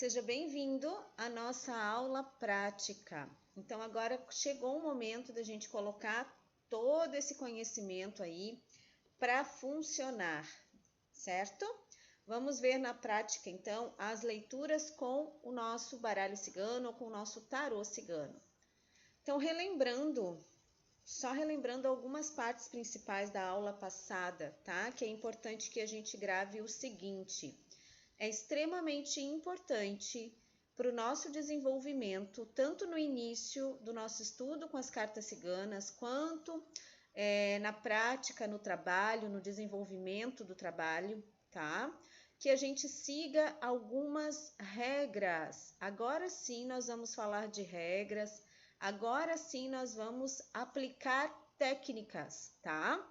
Seja bem-vindo à nossa aula prática. Então, agora chegou o momento da gente colocar todo esse conhecimento aí para funcionar, certo? Vamos ver na prática, então, as leituras com o nosso baralho cigano ou com o nosso tarô cigano. Então, só relembrando algumas partes principais da aula passada, tá? Que é importante que a gente grave o seguinte: é extremamente importante para o nosso desenvolvimento, tanto no início do nosso estudo com as cartas ciganas, quanto na prática, no trabalho, no desenvolvimento do trabalho, tá? Que a gente siga algumas regras. Agora sim nós vamos falar de regras, agora sim nós vamos aplicar técnicas, tá?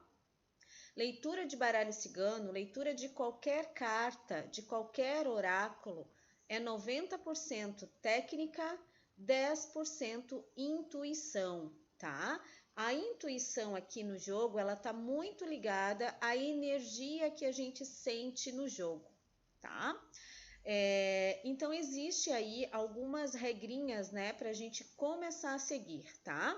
Leitura de baralho cigano, leitura de qualquer carta, de qualquer oráculo, é 90% técnica, 10% intuição, tá? A intuição aqui no jogo, ela tá muito ligada à energia que a gente sente no jogo, tá? Então, existe aí algumas regrinhas, né, para a gente começar a seguir, tá?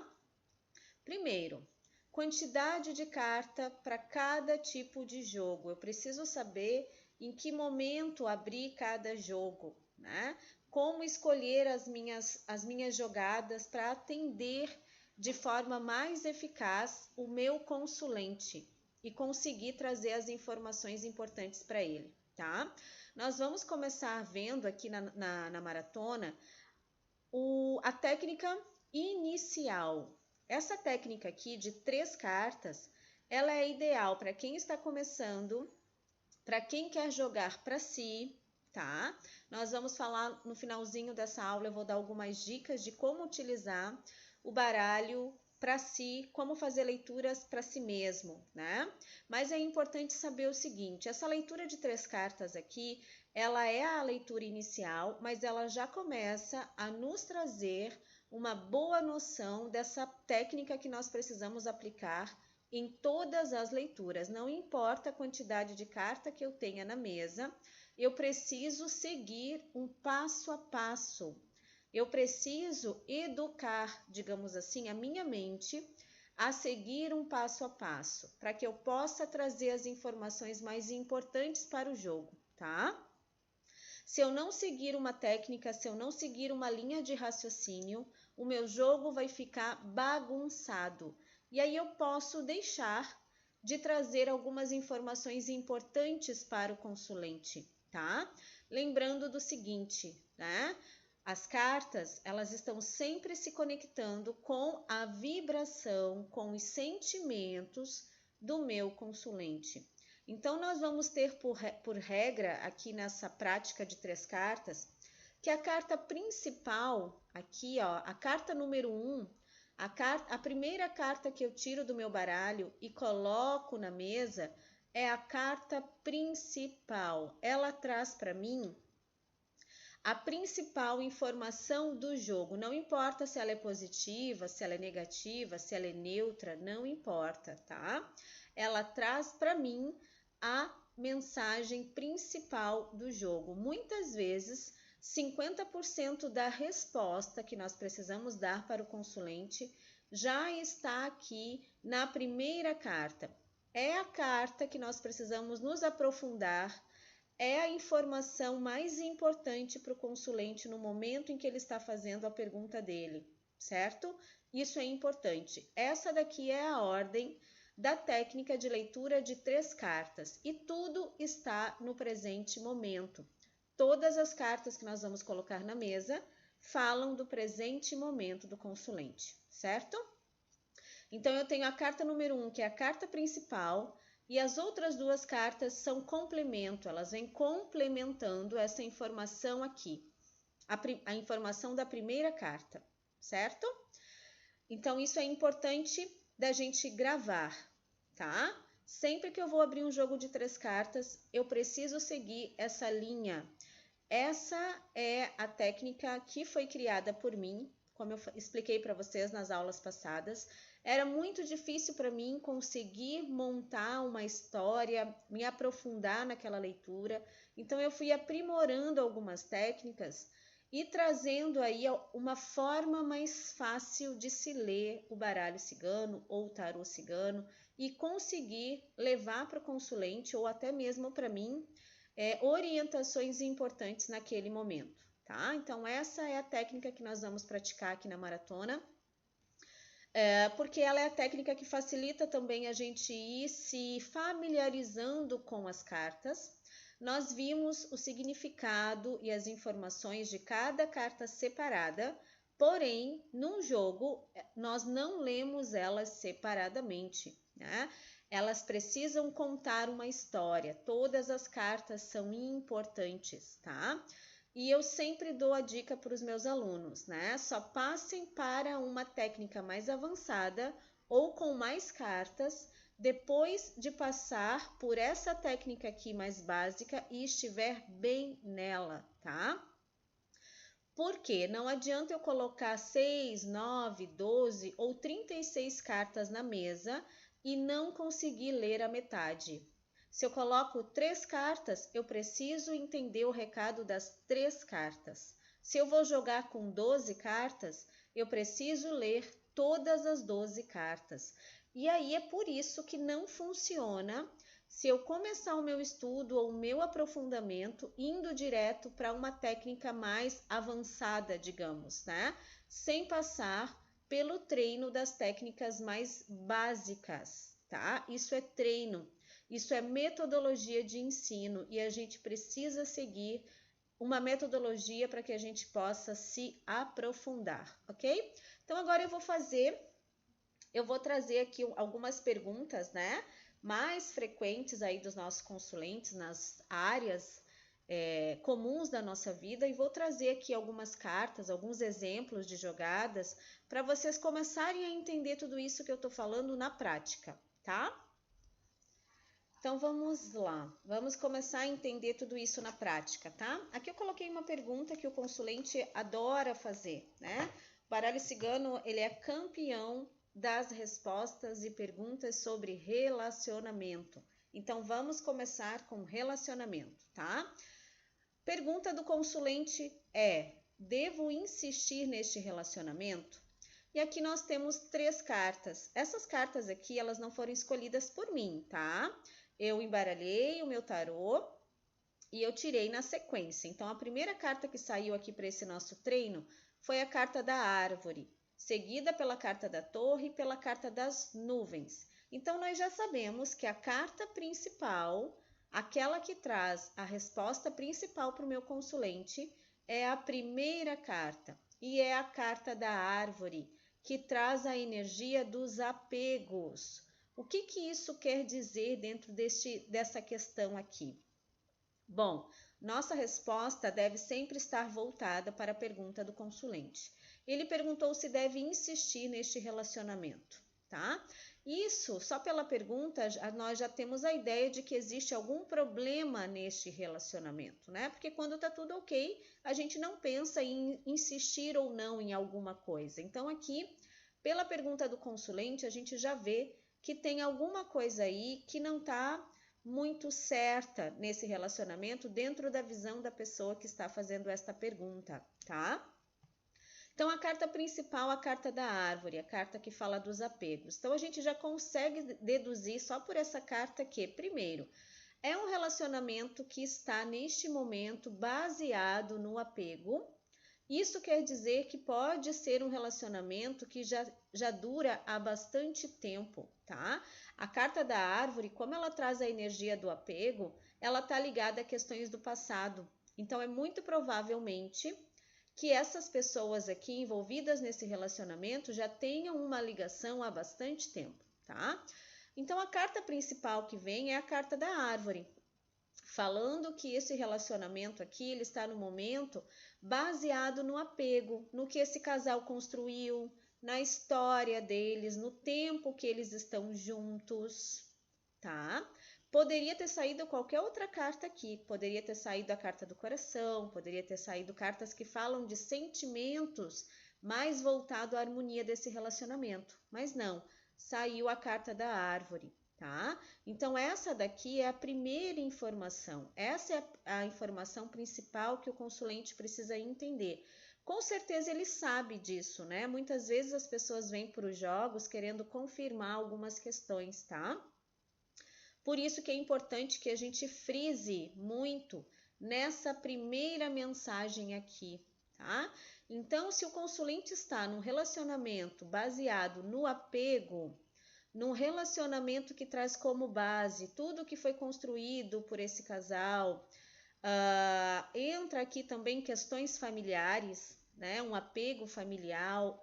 Primeiro, quantidade de carta para cada tipo de jogo. Eu preciso saber em que momento abrir cada jogo, né? Como escolher as minhas jogadas para atender de forma mais eficaz o meu consulente e conseguir trazer as informações importantes para ele, tá? Nós vamos começar vendo aqui na maratona a técnica inicial. Essa técnica aqui de 3 cartas, ela é ideal para quem está começando, para quem quer jogar para si, tá? Nós vamos falar no finalzinho dessa aula, eu vou dar algumas dicas de como utilizar o baralho para si, como fazer leituras para si mesmo, né? Mas é importante saber o seguinte, essa leitura de 3 cartas aqui, ela é a leitura inicial, mas ela já começa a nos trazer uma boa noção dessa técnica que nós precisamos aplicar em todas as leituras. Não importa a quantidade de carta que eu tenha na mesa, eu preciso seguir um passo a passo. Eu preciso educar, digamos assim, a minha mente a seguir um passo a passo, para que eu possa trazer as informações mais importantes para o jogo, tá? Se eu não seguir uma técnica, se eu não seguir uma linha de raciocínio, o meu jogo vai ficar bagunçado. E aí eu posso deixar de trazer algumas informações importantes para o consulente, tá? Lembrando do seguinte, né? As cartas, elas estão sempre se conectando com a vibração, com os sentimentos do meu consulente. Então, nós vamos ter por regra, aqui nessa prática de 3 cartas, que a carta principal, aqui, ó, a carta número 1, a primeira carta que eu tiro do meu baralho e coloco na mesa é a carta principal. Ela traz para mim a principal informação do jogo. Não importa se ela é positiva, se ela é negativa, se ela é neutra, não importa, tá? Ela traz para mim a mensagem principal do jogo. Muitas vezes, 50% da resposta que nós precisamos dar para o consulente já está aqui na primeira carta. É a carta que nós precisamos nos aprofundar, é a informação mais importante para o consulente no momento em que ele está fazendo a pergunta dele, certo? Isso é importante. Essa daqui é a ordem da técnica de leitura de 3 cartas e tudo está no presente momento. Todas as cartas que nós vamos colocar na mesa falam do presente momento do consulente, certo? Então, eu tenho a carta número 1, que é a carta principal, e as outras 2 cartas são complemento, elas vêm complementando essa informação aqui, a informação da primeira carta, certo? Então, isso é importante da gente gravar, tá? Sempre que eu vou abrir um jogo de 3 cartas, eu preciso seguir essa linha. Essa é a técnica que foi criada por mim como eu expliquei para vocês nas aulas passadas. Era muito difícil para mim conseguir montar uma história, me aprofundar naquela leitura. Então eu fui aprimorando algumas técnicas e trazendo aí uma forma mais fácil de se ler o baralho cigano ou o tarô cigano e conseguir levar para o consulente ou até mesmo para mim orientações importantes naquele momento, tá? Então essa é a técnica que nós vamos praticar aqui na maratona. Porque ela é a técnica que facilita também a gente ir se familiarizando com as cartas. Nós vimos o significado e as informações de cada carta separada, porém, num jogo, nós não lemos elas separadamente, né? Elas precisam contar uma história, todas as cartas são importantes, tá? E eu sempre dou a dica para os meus alunos, né? Só passem para uma técnica mais avançada ou com mais cartas depois de passar por essa técnica aqui mais básica e estiver bem nela, tá? Porque não adianta eu colocar 6, 9, 12 ou 36 cartas na mesa e não conseguir ler a metade. Se eu coloco 3 cartas, eu preciso entender o recado das 3 cartas. Se eu vou jogar com 12 cartas, eu preciso ler todas as 12 cartas. E aí é por isso que não funciona se eu começar o meu estudo ou o meu aprofundamento indo direto para uma técnica mais avançada, digamos, né? Sem passar pelo treino das técnicas mais básicas, tá? Isso é treino. Isso é metodologia de ensino e a gente precisa seguir uma metodologia para que a gente possa se aprofundar, ok? Então agora eu vou trazer aqui algumas perguntas, né, mais frequentes aí dos nossos consulentes nas áreas comuns da nossa vida e vou trazer aqui algumas cartas, alguns exemplos de jogadas para vocês começarem a entender tudo isso que eu estou falando na prática, tá? Então vamos lá, vamos começar a entender tudo isso na prática, tá? Aqui eu coloquei uma pergunta que o consulente adora fazer, né? O baralho cigano, ele é campeão das respostas e perguntas sobre relacionamento. Então vamos começar com relacionamento, tá? Pergunta do consulente é: devo insistir neste relacionamento? E aqui nós temos 3 cartas. Essas cartas aqui, elas não foram escolhidas por mim, tá? Eu embaralhei o meu tarô e eu tirei na sequência. Então, a primeira carta que saiu aqui para esse nosso treino foi a carta da árvore, seguida pela carta da torre e pela carta das nuvens. Então, nós já sabemos que a carta principal, aquela que traz a resposta principal para o meu consulente, é a primeira carta e é a carta da árvore, que traz a energia dos apegos. O que isso quer dizer dentro dessa questão aqui? Bom, nossa resposta deve sempre estar voltada para a pergunta do consulente. Ele perguntou se deve insistir neste relacionamento, tá? Isso, só pela pergunta, nós já temos a ideia de que existe algum problema neste relacionamento, né? Porque quando tá tudo ok, a gente não pensa em insistir ou não em alguma coisa. Então, aqui, pela pergunta do consulente, a gente já vê que tem alguma coisa aí que não está muito certa nesse relacionamento dentro da visão da pessoa que está fazendo esta pergunta, tá? Então, a carta principal, a carta da árvore, a carta que fala dos apegos. Então, a gente já consegue deduzir só por essa carta que, primeiro, é um relacionamento que está neste momento baseado no apego. Isso quer dizer que pode ser um relacionamento que já dura há bastante tempo, tá? A carta da árvore, como ela traz a energia do apego, ela está ligada a questões do passado. Então, é muito provavelmente que essas pessoas aqui envolvidas nesse relacionamento já tenham uma ligação há bastante tempo, tá? Então, a carta principal que vem é a carta da árvore, falando que esse relacionamento aqui, ele está no momento baseado no apego, no que esse casal construiu, na história deles, no tempo que eles estão juntos, tá? Poderia ter saído qualquer outra carta aqui, poderia ter saído a carta do coração, poderia ter saído cartas que falam de sentimentos mais voltado à harmonia desse relacionamento. Mas não, saiu a carta da árvore, tá? Então, essa daqui é a primeira informação. Essa é a informação principal que o consulente precisa entender. Com certeza ele sabe disso, né? Muitas vezes as pessoas vêm para os jogos querendo confirmar algumas questões, tá? Por isso que é importante que a gente frise muito nessa primeira mensagem aqui, tá? Então, se o consulente está num relacionamento baseado no apego, num relacionamento que traz como base tudo que foi construído por esse casal, entra aqui também questões familiares, né? Um apego familiar,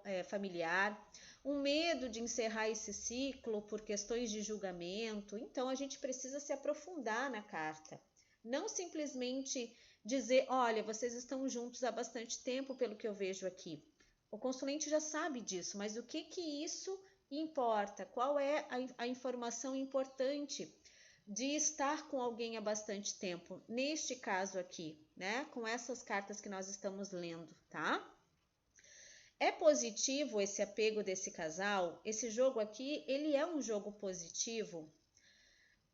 um medo de encerrar esse ciclo por questões de julgamento. Então, a gente precisa se aprofundar na carta. Não simplesmente dizer, olha, vocês estão juntos há bastante tempo, pelo que eu vejo aqui. O consulente já sabe disso, mas o que isso importa? Qual é a informação importante de estar com alguém há bastante tempo? Neste caso aqui, né? Com essas cartas que nós estamos lendo, tá? É positivo esse apego desse casal? Esse jogo aqui, ele é um jogo positivo?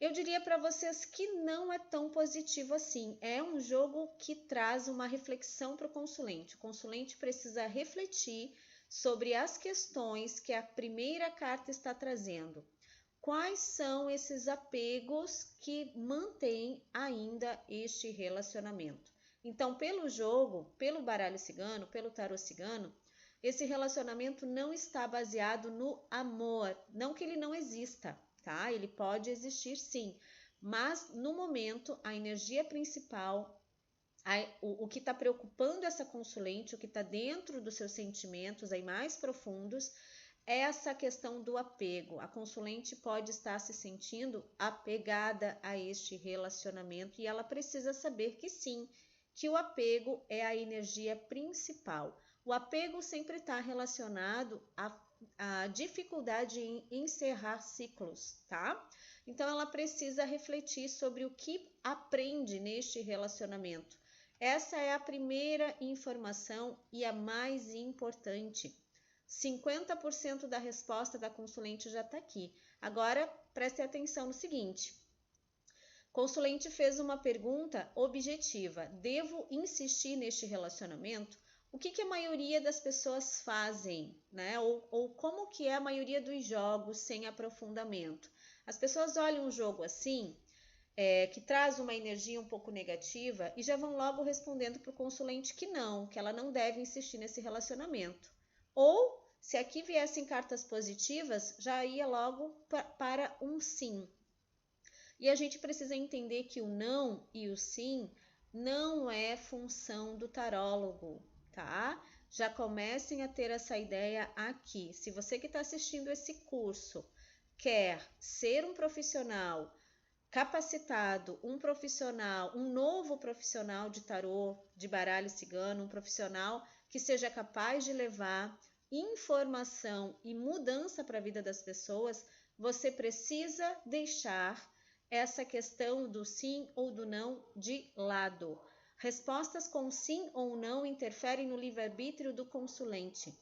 Eu diria para vocês que não é tão positivo assim. É um jogo que traz uma reflexão para o consulente. O consulente precisa refletir sobre as questões que a primeira carta está trazendo. Quais são esses apegos que mantêm ainda este relacionamento? Então, pelo jogo, pelo baralho cigano, pelo tarô cigano, esse relacionamento não está baseado no amor. Não que ele não exista, tá? Ele pode existir sim, mas no momento a energia principal, o que está preocupando essa consulente, o que está dentro dos seus sentimentos aí mais profundos, é essa questão do apego. A consulente pode estar se sentindo apegada a este relacionamento e ela precisa saber que sim, que o apego é a energia principal. O apego sempre está relacionado à dificuldade em encerrar ciclos, tá? Então ela precisa refletir sobre o que aprende neste relacionamento. Essa é a primeira informação e a mais importante. 50% da resposta da consulente já está aqui. Agora, preste atenção no seguinte. Consulente fez uma pergunta objetiva. Devo insistir neste relacionamento? O que a maioria das pessoas fazem, né? Ou como que é a maioria dos jogos sem aprofundamento? As pessoas olham um jogo assim, que traz uma energia um pouco negativa e já vão logo respondendo para o consulente que não, que ela não deve insistir nesse relacionamento. Ou, se aqui viessem cartas positivas, já ia logo para um sim. E a gente precisa entender que o não e o sim não é função do tarólogo, tá? Já comecem a ter essa ideia aqui. Se você que está assistindo esse curso quer ser um profissional capacitado, um novo profissional de tarô, de baralho cigano, um profissional que seja capaz de levar informação e mudança para a vida das pessoas, você precisa deixar essa questão do sim ou do não de lado. Respostas com sim ou não interferem no livre-arbítrio do consulente.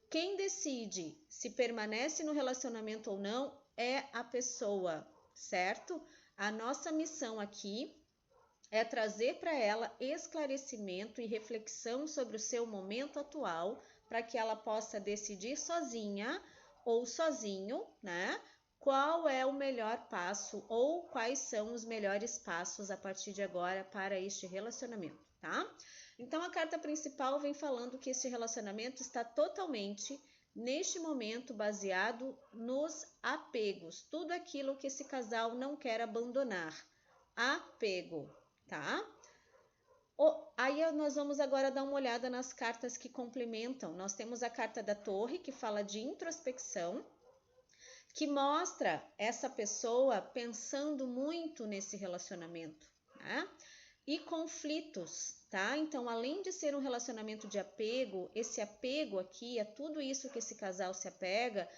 Quem decide se permanece no relacionamento ou não é a pessoa, certo? A nossa missão aqui é trazer para ela esclarecimento e reflexão sobre o seu momento atual, para que ela possa decidir sozinha ou sozinho, né? Qual é o melhor passo ou quais são os melhores passos a partir de agora para este relacionamento, tá? Então a carta principal vem falando que este relacionamento está totalmente, neste momento, baseado nos apegos, tudo aquilo que esse casal não quer abandonar. Apego, tá? Aí nós vamos agora dar uma olhada nas cartas que complementam. Nós temos a carta da Torre, que fala de introspecção, que mostra essa pessoa pensando muito nesse relacionamento, né? E conflitos, tá? Então, além de ser um relacionamento de apego, esse apego aqui, é tudo isso que esse casal se apega,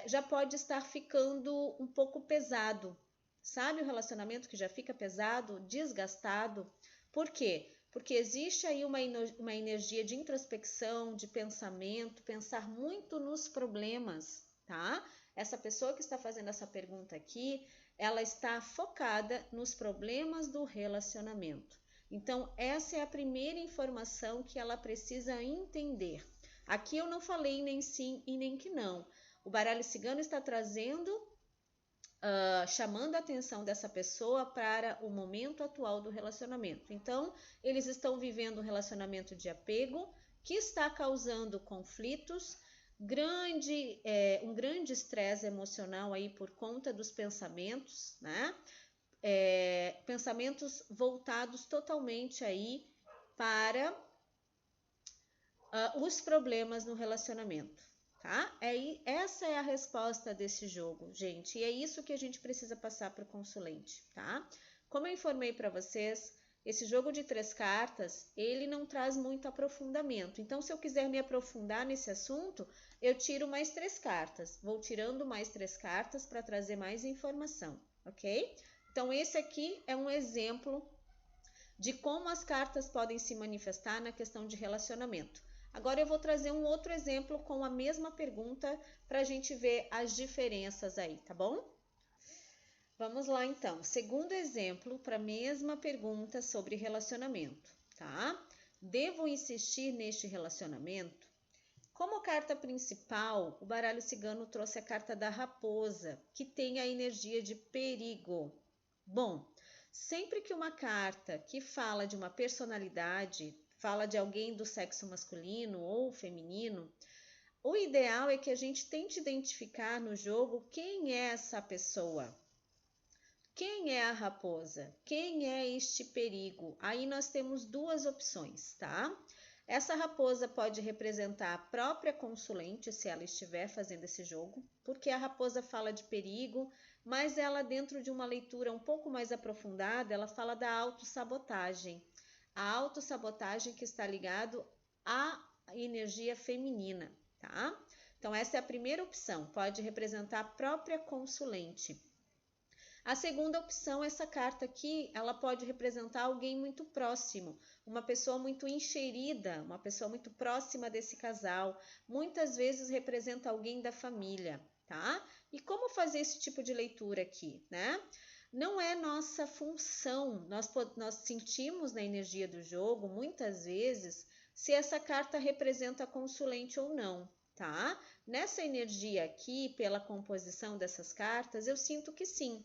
já pode estar ficando um pouco pesado. Sabe o relacionamento que já fica pesado, desgastado? Por quê? porque existe aí uma energia de introspecção, de pensamento, pensar muito nos problemas, tá? Essa pessoa que está fazendo essa pergunta aqui, ela está focada nos problemas do relacionamento. Então, essa é a primeira informação que ela precisa entender. Aqui eu não falei nem sim e nem que não. O baralho cigano está trazendo, chamando a atenção dessa pessoa para o momento atual do relacionamento. Então, eles estão vivendo um relacionamento de apego que está causando conflitos, um grande estresse emocional aí por conta dos pensamentos, né? Pensamentos voltados totalmente aí para os problemas no relacionamento, tá? Essa é a resposta desse jogo, gente, e é isso que a gente precisa passar para o consulente, tá? Como eu informei para vocês, esse jogo de 3 cartas, ele não traz muito aprofundamento. Então, se eu quiser me aprofundar nesse assunto, eu tiro mais 3 cartas. Vou tirando mais 3 cartas para trazer mais informação, ok? Então, esse aqui é um exemplo de como as cartas podem se manifestar na questão de relacionamento. Agora eu vou trazer um outro exemplo com a mesma pergunta para a gente ver as diferenças aí, tá bom? Vamos lá então. Segundo exemplo para a mesma pergunta sobre relacionamento, tá? Devo insistir neste relacionamento? Como carta principal, o baralho cigano trouxe a carta da raposa, que tem a energia de perigo. Bom, sempre que uma carta que fala de uma personalidade, fala de alguém do sexo masculino ou feminino, o ideal é que a gente tente identificar no jogo quem é essa pessoa. Quem é a raposa? Quem é este perigo? Aí nós temos 2 opções, tá? Essa raposa pode representar a própria consulente, se ela estiver fazendo esse jogo, porque a raposa fala de perigo, mas ela, dentro de uma leitura um pouco mais aprofundada, ela fala da autossabotagem. A autossabotagem que está ligado à energia feminina, tá? Então, essa é a primeira opção, pode representar a própria consulente. A segunda opção, essa carta aqui, ela pode representar alguém muito próximo, uma pessoa muito enxerida, uma pessoa muito próxima desse casal. Muitas vezes representa alguém da família, tá? E como fazer esse tipo de leitura aqui, né? Não é nossa função, nós sentimos na energia do jogo, muitas vezes, se essa carta representa a consulente ou não, tá? Nessa energia aqui, pela composição dessas cartas, eu sinto que sim.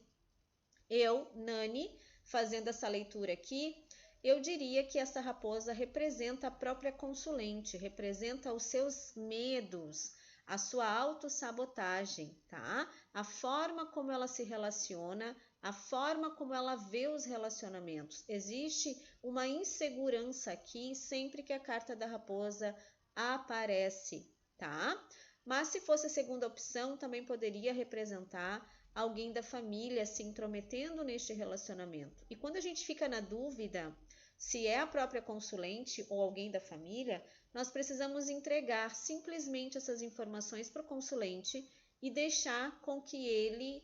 Eu, Nani, fazendo essa leitura aqui, eu diria que essa raposa representa a própria consulente, representa os seus medos, a sua autossabotagem, tá? A forma como ela se relaciona, a forma como ela vê os relacionamentos. Existe uma insegurança aqui sempre que a carta da raposa aparece, tá? Mas se fosse a segunda opção, também poderia representar alguém da família se intrometendo neste relacionamento. E quando a gente fica na dúvida se é a própria consulente ou alguém da família, nós precisamos entregar simplesmente essas informações para o consulente e deixar com que ele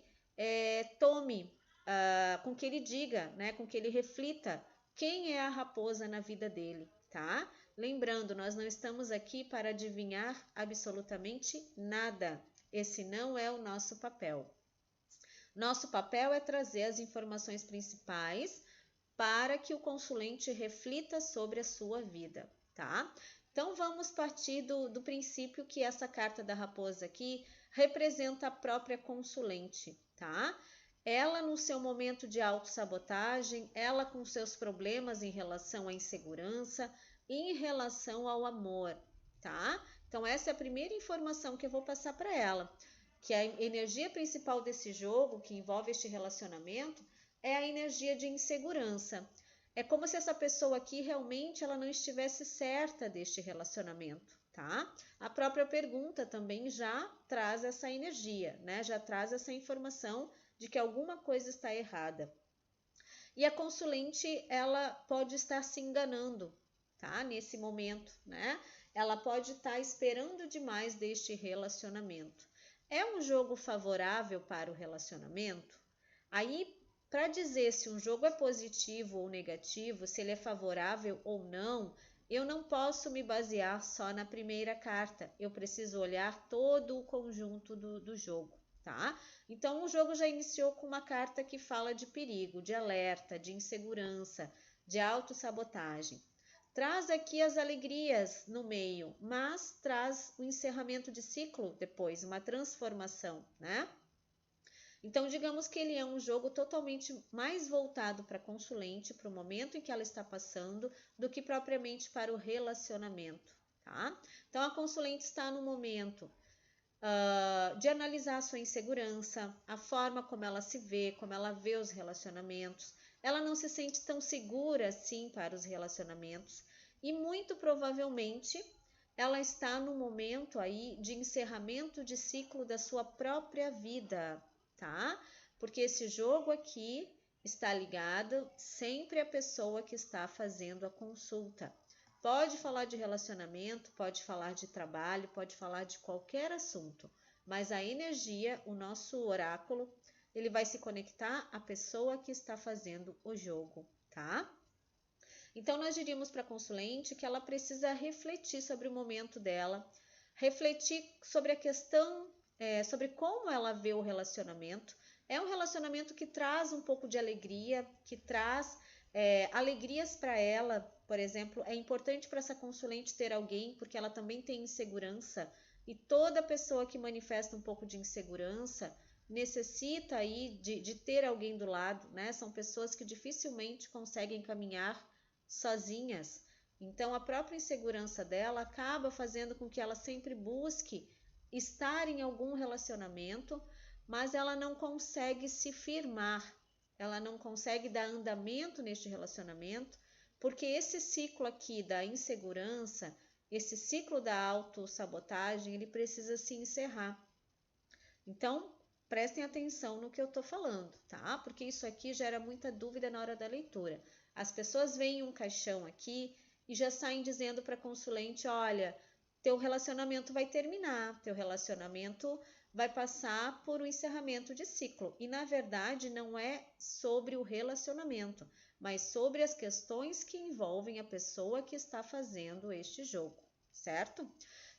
com que ele diga, né, com que ele reflita quem é a raposa na vida dele, tá? Lembrando, nós não estamos aqui para adivinhar absolutamente nada. Esse não é o nosso papel. Nosso papel é trazer as informações principais para que o consulente reflita sobre a sua vida, tá? Então, vamos partir do princípio que essa carta da raposa aqui representa a própria consulente, tá? Ela no seu momento de autossabotagem, ela com seus problemas em relação à insegurança, em relação ao amor, tá? Então, essa é a primeira informação que eu vou passar para ela, que a energia principal desse jogo, que envolve este relacionamento, é a energia de insegurança. É como se essa pessoa aqui realmente ela não estivesse certa deste relacionamento, tá? A própria pergunta também já traz essa energia, né? Já traz essa informação de que alguma coisa está errada. E a consulente, ela pode estar se enganando, tá? Nesse momento, né? Ela pode estar esperando demais deste relacionamento. É um jogo favorável para o relacionamento? Aí para dizer se um jogo é positivo ou negativo, se ele é favorável ou não, eu não posso me basear só na primeira carta. Eu preciso olhar todo o conjunto do jogo, tá? Então, o jogo já iniciou com uma carta que fala de perigo, de alerta, de insegurança, de autossabotagem. Traz aqui as alegrias no meio, mas traz o encerramento de ciclo depois, uma transformação, né? Então, digamos que ele é um jogo totalmente mais voltado para a consulente, para o momento em que ela está passando, do que propriamente para o relacionamento, tá? Então, a consulente está no momento de analisar a sua insegurança, a forma como ela se vê, como ela vê os relacionamentos. Ela não se sente tão segura assim para os relacionamentos e muito provavelmente ela está no momento aí de encerramento de ciclo da sua própria vida, tá? Porque esse jogo aqui está ligado sempre à pessoa que está fazendo a consulta. Pode falar de relacionamento, pode falar de trabalho, pode falar de qualquer assunto, mas a energia, o nosso oráculo, ele vai se conectar à pessoa que está fazendo o jogo, tá? Então, nós diríamos para a consulente que ela precisa refletir sobre o momento dela, refletir sobre a questão, sobre como ela vê o relacionamento. É um relacionamento que traz um pouco de alegria, que traz alegrias para ela. Por exemplo, é importante para essa consulente ter alguém, porque ela também tem insegurança, e toda pessoa que manifesta um pouco de insegurança necessita aí de ter alguém do lado, né? São pessoas que dificilmente conseguem caminhar sozinhas. Então, a própria insegurança dela acaba fazendo com que ela sempre busque estar em algum relacionamento, mas ela não consegue se firmar, ela não consegue dar andamento neste relacionamento, porque esse ciclo aqui da insegurança, esse ciclo da autossabotagem, ele precisa se encerrar. Então, prestem atenção no que eu estou falando, tá? Porque isso aqui gera muita dúvida na hora da leitura. As pessoas veem um caixão aqui e já saem dizendo para a consulente, olha, teu relacionamento vai terminar, teu relacionamento vai passar por um encerramento de ciclo. E, na verdade, não é sobre o relacionamento, mas sobre as questões que envolvem a pessoa que está fazendo este jogo, certo?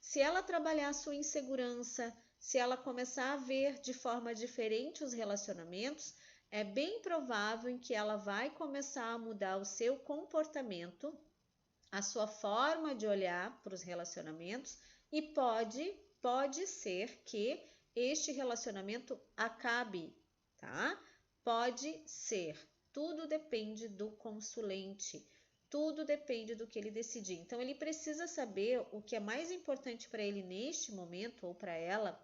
Se ela trabalhar a sua insegurança, se ela começar a ver de forma diferente os relacionamentos, é bem provável que ela vai começar a mudar o seu comportamento, a sua forma de olhar para os relacionamentos e pode ser que este relacionamento acabe, tá? Pode ser. Tudo depende do consulente. Tudo depende do que ele decidir. Então, ele precisa saber o que é mais importante para ele neste momento ou para ela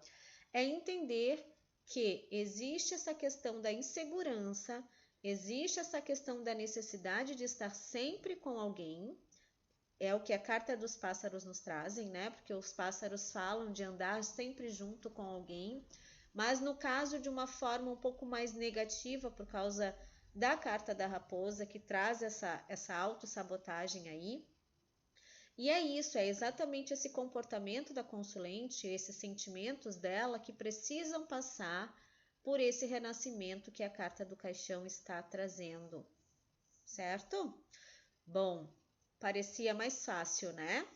é entender que existe essa questão da insegurança, existe essa questão da necessidade de estar sempre com alguém. É o que a carta dos pássaros nos trazem, né? Porque os pássaros falam de andar sempre junto com alguém, mas no caso de uma forma um pouco mais negativa por causa da carta da raposa, que traz essa autossabotagem aí. E é isso, é exatamente esse comportamento da consulente, esses sentimentos dela que precisam passar por esse renascimento que a carta do caixão está trazendo, certo? Bom, parecia mais fácil, né?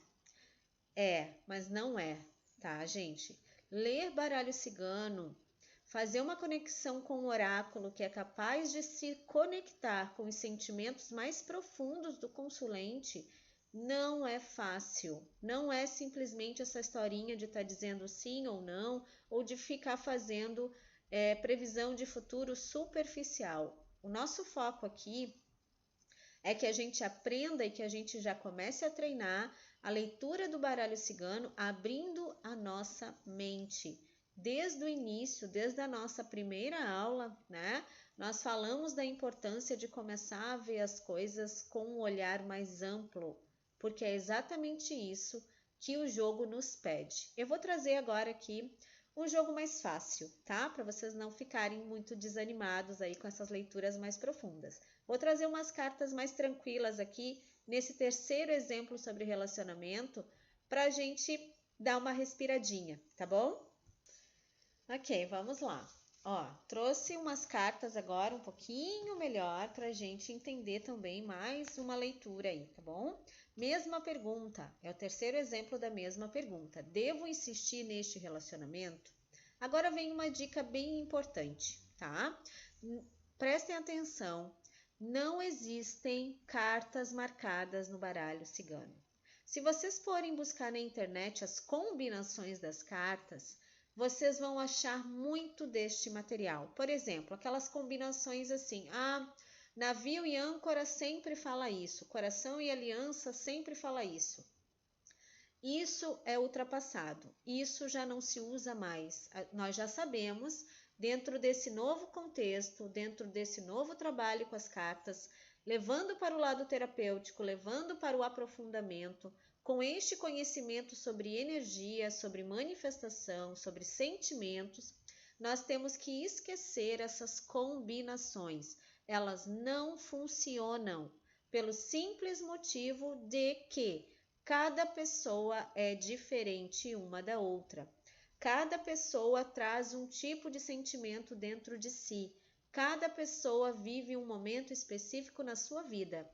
É, mas não é, tá, gente? Ler baralho cigano, fazer uma conexão com o oráculo que é capaz de se conectar com os sentimentos mais profundos do consulente, não é fácil. Não é simplesmente essa historinha de estar dizendo sim ou não, ou de ficar fazendo previsão de futuro superficial. O nosso foco aqui é que a gente aprenda e que a gente já comece a treinar a leitura do baralho cigano, abrindo a nossa mente. Desde o início, desde a nossa primeira aula, né? Nós falamos da importância de começar a ver as coisas com um olhar mais amplo, porque é exatamente isso que o jogo nos pede. Eu vou trazer agora aqui um jogo mais fácil, tá? Para vocês não ficarem muito desanimados aí com essas leituras mais profundas. Vou trazer umas cartas mais tranquilas aqui nesse terceiro exemplo sobre relacionamento para a gente dar uma respiradinha, tá bom? Ok, vamos lá. Ó, trouxe umas cartas agora um pouquinho melhor para a gente entender também mais uma leitura aí, tá bom? Mesma pergunta, é o terceiro exemplo da mesma pergunta. Devo insistir neste relacionamento? Agora vem uma dica bem importante, tá? Prestem atenção, não existem cartas marcadas no baralho cigano. Se vocês forem buscar na internet as combinações das cartas, vocês vão achar muito deste material. Por exemplo, aquelas combinações assim, navio e âncora sempre fala isso, coração e aliança sempre fala isso. Isso é ultrapassado, isso já não se usa mais. Nós já sabemos, dentro desse novo contexto, dentro desse novo trabalho com as cartas, levando para o lado terapêutico, levando para o aprofundamento, com este conhecimento sobre energia, sobre manifestação, sobre sentimentos, nós temos que esquecer essas combinações. Elas não funcionam pelo simples motivo de que cada pessoa é diferente uma da outra. Cada pessoa traz um tipo de sentimento dentro de si. Cada pessoa vive um momento específico na sua vida.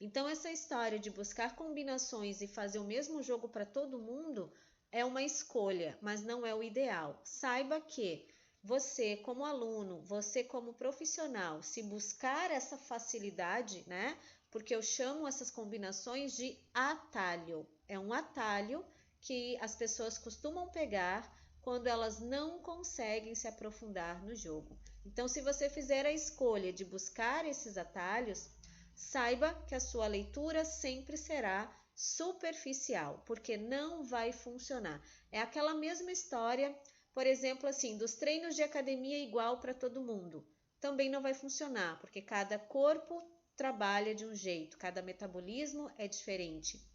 Então, essa história de buscar combinações e fazer o mesmo jogo para todo mundo é uma escolha, mas não é o ideal. Saiba que você, como aluno, você, como profissional, se buscar essa facilidade, né? Porque eu chamo essas combinações de atalho. É um atalho que as pessoas costumam pegar quando elas não conseguem se aprofundar no jogo. Então, se você fizer a escolha de buscar esses atalhos, saiba que a sua leitura sempre será superficial, porque não vai funcionar. É aquela mesma história, por exemplo, assim, dos treinos de academia igual para todo mundo. Também não vai funcionar, porque cada corpo trabalha de um jeito, cada metabolismo é diferente.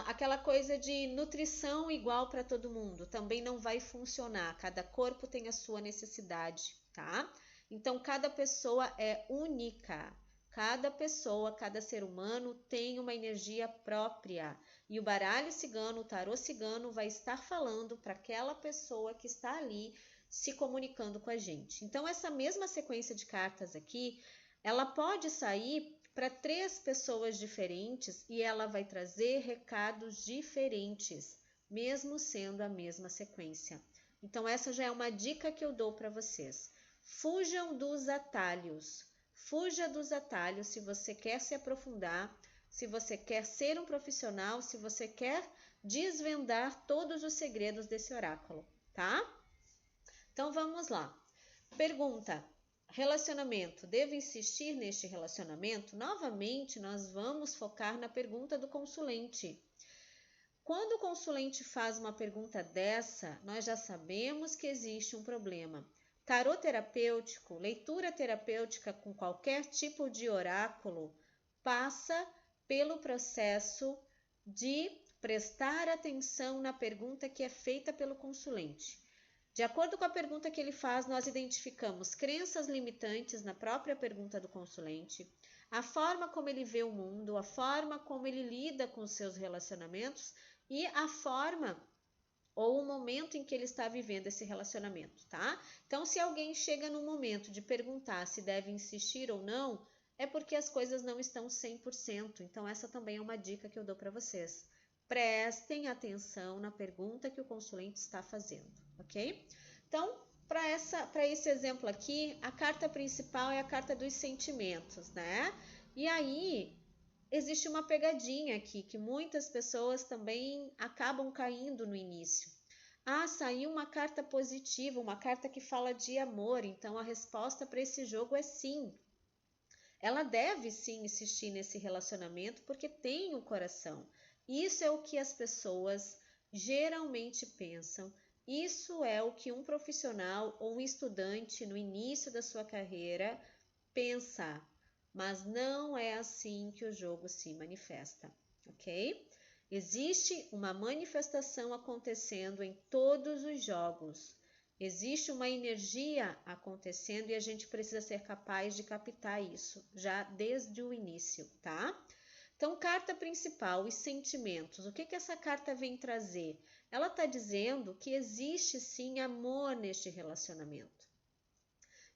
Aquela coisa de nutrição igual para todo mundo também não vai funcionar. Cada corpo tem a sua necessidade, tá? Então, cada pessoa é única. Cada pessoa, cada ser humano tem uma energia própria. E o baralho cigano, o tarô cigano, vai estar falando para aquela pessoa que está ali se comunicando com a gente. Então, essa mesma sequência de cartas aqui, ela pode sair para 3 pessoas diferentes e ela vai trazer recados diferentes, mesmo sendo a mesma sequência. Então, essa já é uma dica que eu dou para vocês. Fujam dos atalhos. Fuja dos atalhos se você quer se aprofundar, se você quer ser um profissional, se você quer desvendar todos os segredos desse oráculo, tá? Então, vamos lá. Pergunta. Relacionamento. Devo insistir neste relacionamento? Novamente, nós vamos focar na pergunta do consulente. Quando o consulente faz uma pergunta dessa, nós já sabemos que existe um problema. Tarô terapêutico, leitura terapêutica com qualquer tipo de oráculo, passa pelo processo de prestar atenção na pergunta que é feita pelo consulente. De acordo com a pergunta que ele faz, nós identificamos crenças limitantes na própria pergunta do consulente, a forma como ele vê o mundo, a forma como ele lida com os seus relacionamentos e a forma ou o momento em que ele está vivendo esse relacionamento, tá? Então, se alguém chega no momento de perguntar se deve insistir ou não, é porque as coisas não estão 100%. Então, essa também é uma dica que eu dou para vocês. Prestem atenção na pergunta que o consulente está fazendo, ok? Então, para esse exemplo aqui, a carta principal é a carta dos sentimentos, né? E aí, existe uma pegadinha aqui que muitas pessoas também acabam caindo no início. Saiu uma carta positiva, uma carta que fala de amor, então a resposta para esse jogo é sim. Ela deve sim insistir nesse relacionamento porque tem um coração. Isso é o que as pessoas geralmente pensam. Isso é o que um profissional ou um estudante no início da sua carreira pensa. Mas não é assim que o jogo se manifesta, ok? Existe uma manifestação acontecendo em todos os jogos. Existe uma energia acontecendo e a gente precisa ser capaz de captar isso já desde o início, tá? Então, carta principal, os sentimentos. O que essa carta vem trazer? Ela está dizendo que existe sim amor neste relacionamento.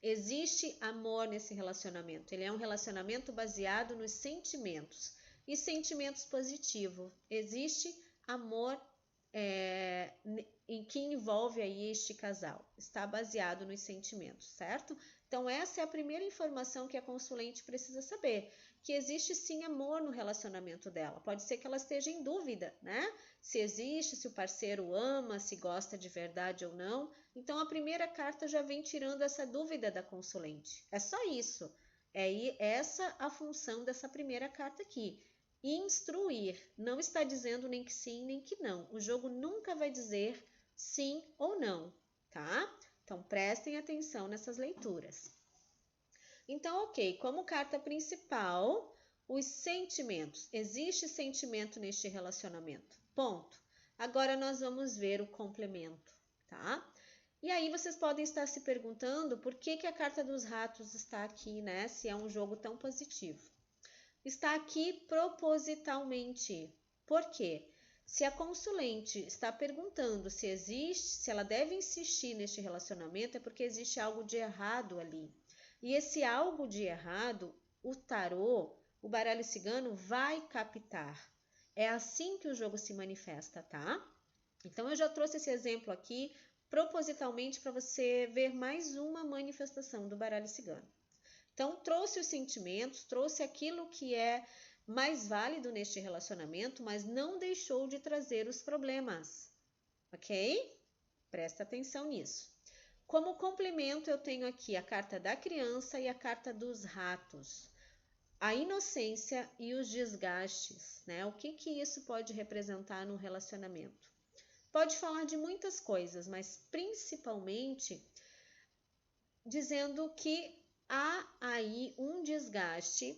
Existe amor nesse relacionamento. Ele é um relacionamento baseado nos sentimentos e sentimentos positivos. Existe amor em que envolve aí este casal. Está baseado nos sentimentos, certo? Então essa é a primeira informação que a consulente precisa saber, que existe sim amor no relacionamento dela. Pode ser que ela esteja em dúvida, né? Se existe, se o parceiro ama, se gosta de verdade ou não. Então a primeira carta já vem tirando essa dúvida da consulente. É só isso. É essa a função dessa primeira carta aqui. Instruir. Não está dizendo nem que sim, nem que não. O jogo nunca vai dizer sim ou não, tá? Então prestem atenção nessas leituras. Então, ok, como carta principal, os sentimentos. Existe sentimento neste relacionamento. Ponto. Agora nós vamos ver o complemento, tá? E aí vocês podem estar se perguntando por que a carta dos ratos está aqui, né? Se é um jogo tão positivo. Está aqui propositalmente. Por quê? Se a consulente está perguntando se existe, se ela deve insistir neste relacionamento, é porque existe algo de errado ali. E esse algo de errado, o tarô, o baralho cigano vai captar. É assim que o jogo se manifesta, tá? Então eu já trouxe esse exemplo aqui propositalmente para você ver mais uma manifestação do baralho cigano. Então, trouxe os sentimentos, trouxe aquilo que é mais válido neste relacionamento, mas não deixou de trazer os problemas, ok? Presta atenção nisso. Como complemento, eu tenho aqui a carta da criança e a carta dos ratos. A inocência e os desgastes, né? O que isso pode representar no relacionamento? Pode falar de muitas coisas, mas principalmente dizendo que há aí um desgaste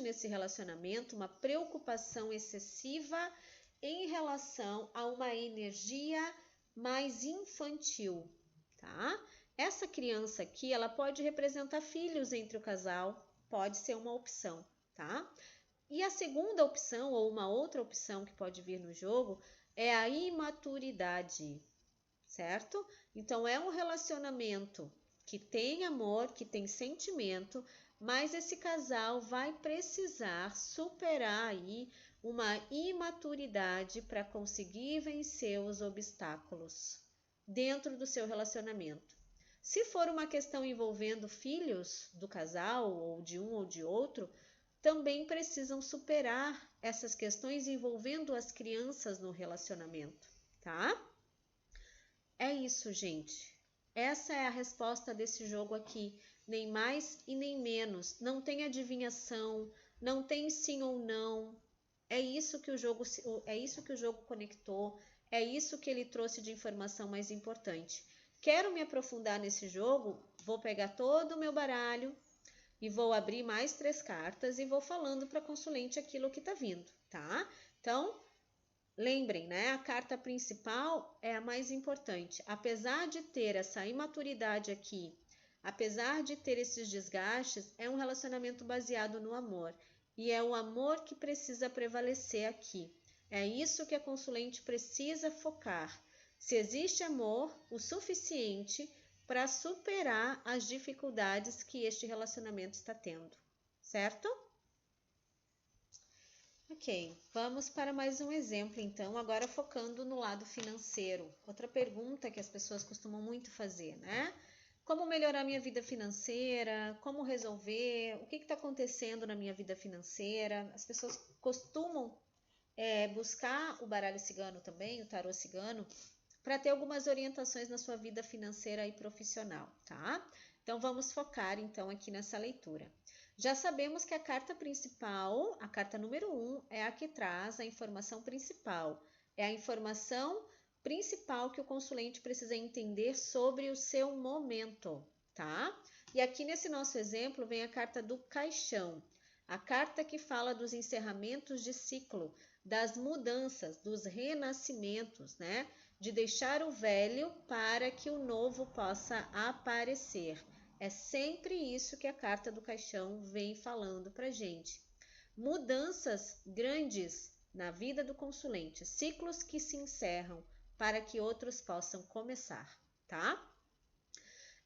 nesse relacionamento, uma preocupação excessiva em relação a uma energia mais infantil, tá? Essa criança aqui, ela pode representar filhos entre o casal, pode ser uma opção, tá? E a segunda opção, ou uma outra opção que pode vir no jogo, é a imaturidade, certo? Então é um relacionamento que tem amor, que tem sentimento, mas esse casal vai precisar superar aí uma imaturidade para conseguir vencer os obstáculos dentro do seu relacionamento. Se for uma questão envolvendo filhos do casal, ou de um ou de outro, também precisam superar essas questões envolvendo as crianças no relacionamento, tá? É isso, gente. Essa é a resposta desse jogo aqui. Nem mais e nem menos. Não tem adivinhação, não tem sim ou não. É isso que o jogo conectou, é isso que ele trouxe de informação mais importante. Quero me aprofundar nesse jogo? Vou pegar todo o meu baralho e vou abrir mais 3 cartas e vou falando para a consulente aquilo que está vindo, tá? Então, lembrem, né? A carta principal é a mais importante. Apesar de ter essa imaturidade aqui, apesar de ter esses desgastes, é um relacionamento baseado no amor. E é o amor que precisa prevalecer aqui. É isso que a consulente precisa focar. Se existe amor o suficiente para superar as dificuldades que este relacionamento está tendo, certo? Ok, vamos para mais um exemplo, então, agora focando no lado financeiro. Outra pergunta que as pessoas costumam muito fazer, né? Como melhorar minha vida financeira? Como resolver? O que está acontecendo na minha vida financeira? As pessoas costumam buscar o baralho cigano também, o tarô cigano, para ter algumas orientações na sua vida financeira e profissional, tá? Então, vamos focar, então, aqui nessa leitura. Já sabemos que a carta principal, a carta número 1, é a que traz a informação principal. É a informação principal que o consulente precisa entender sobre o seu momento, tá? E aqui nesse nosso exemplo vem a carta do caixão. A carta que fala dos encerramentos de ciclo, das mudanças, dos renascimentos, né? De deixar o velho para que o novo possa aparecer. É sempre isso que a carta do caixão vem falando pra gente. Mudanças grandes na vida do consulente, ciclos que se encerram para que outros possam começar, tá?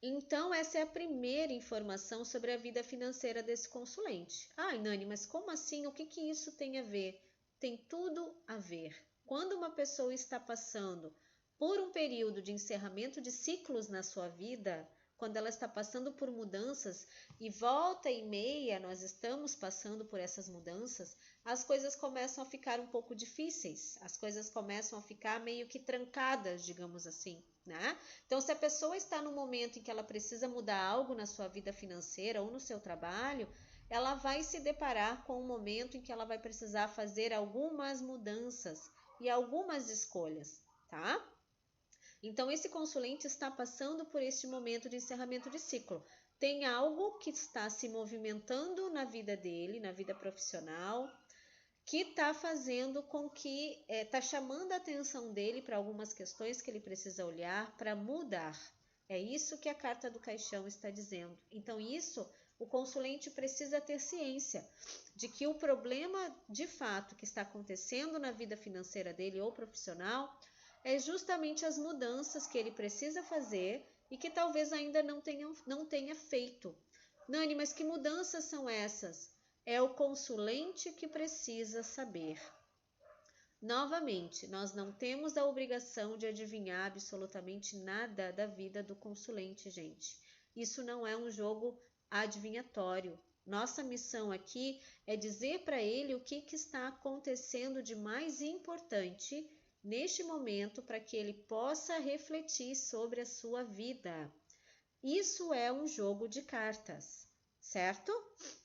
Então, essa é a primeira informação sobre a vida financeira desse consulente. Ai, Nani, mas como assim? O que isso tem a ver? Tem tudo a ver. Quando uma pessoa está passando por um período de encerramento de ciclos na sua vida, quando ela está passando por mudanças e volta e meia nós estamos passando por essas mudanças, as coisas começam a ficar um pouco difíceis, as coisas começam a ficar meio que trancadas, digamos assim, né? Então, se a pessoa está no momento em que ela precisa mudar algo na sua vida financeira ou no seu trabalho, ela vai se deparar com um momento em que ela vai precisar fazer algumas mudanças e algumas escolhas, tá? Então, esse consulente está passando por este momento de encerramento de ciclo. Tem algo que está se movimentando na vida dele, na vida profissional, que está fazendo com que, está chamando a atenção dele para algumas questões que ele precisa olhar para mudar. É isso que a carta do caixão está dizendo. Então, isso o consulente precisa ter ciência de que o problema de fato que está acontecendo na vida financeira dele ou profissional é justamente as mudanças que ele precisa fazer e que talvez ainda não tenha feito. Nani, mas que mudanças são essas? É o consulente que precisa saber. Novamente, nós não temos a obrigação de adivinhar absolutamente nada da vida do consulente, gente. Isso não é um jogo adivinhatório. Nossa missão aqui é dizer para ele o que está acontecendo de mais importante neste momento para que ele possa refletir sobre a sua vida. Isso é um jogo de cartas, certo?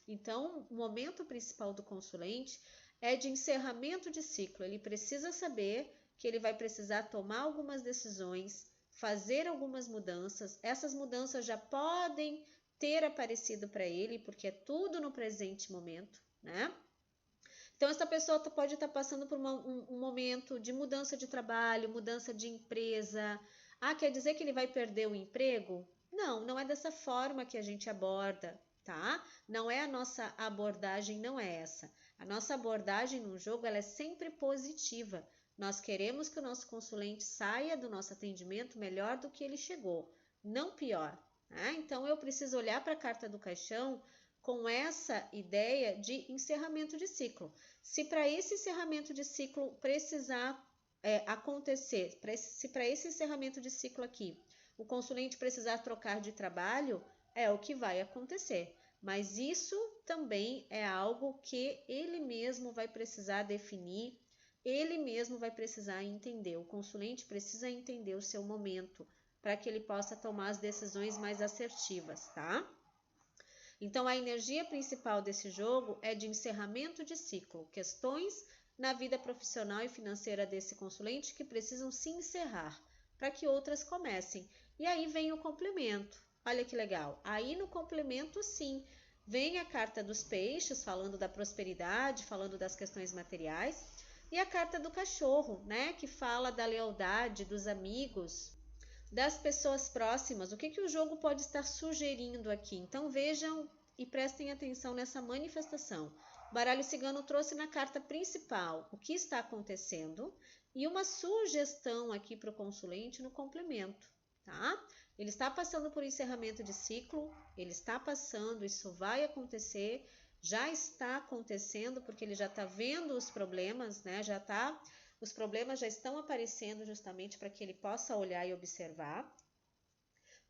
Então, o momento principal do consulente é de encerramento de ciclo. Ele precisa saber que ele vai precisar tomar algumas decisões, fazer algumas mudanças. Essas mudanças já podem ter aparecido para ele, porque é tudo no presente momento, né? Então, essa pessoa pode estar passando por um momento de mudança de trabalho, mudança de empresa. Ah, quer dizer que ele vai perder o emprego? Não, não é dessa forma que a gente aborda, tá? Não é a nossa abordagem, não é essa. A nossa abordagem no jogo, ela é sempre positiva. Nós queremos que o nosso consulente saia do nosso atendimento melhor do que ele chegou, não pior, né? Então, eu preciso olhar para a carta do caixão com essa ideia de encerramento de ciclo. Se para esse encerramento de ciclo precisar acontecer, se para esse encerramento de ciclo aqui o consulente precisar trocar de trabalho, é o que vai acontecer. Mas isso também é algo que ele mesmo vai precisar definir, ele mesmo vai precisar entender. O consulente precisa entender o seu momento para que ele possa tomar as decisões mais assertivas, tá? Então, a energia principal desse jogo é de encerramento de ciclo, questões na vida profissional e financeira desse consulente que precisam se encerrar para que outras comecem. E aí vem o complemento. Olha que legal. Aí no complemento, sim, vem a carta dos peixes, falando da prosperidade, falando das questões materiais, e a carta do cachorro, né, que fala da lealdade, dos amigos, das pessoas próximas. O que o jogo pode estar sugerindo aqui? Então vejam e prestem atenção nessa manifestação. O baralho cigano trouxe na carta principal o que está acontecendo e uma sugestão aqui para o consulente no complemento, tá? Ele está passando por encerramento de ciclo, ele está passando, isso vai acontecer, já está acontecendo porque ele já está vendo os problemas, né? Os problemas já estão aparecendo justamente para que ele possa olhar e observar.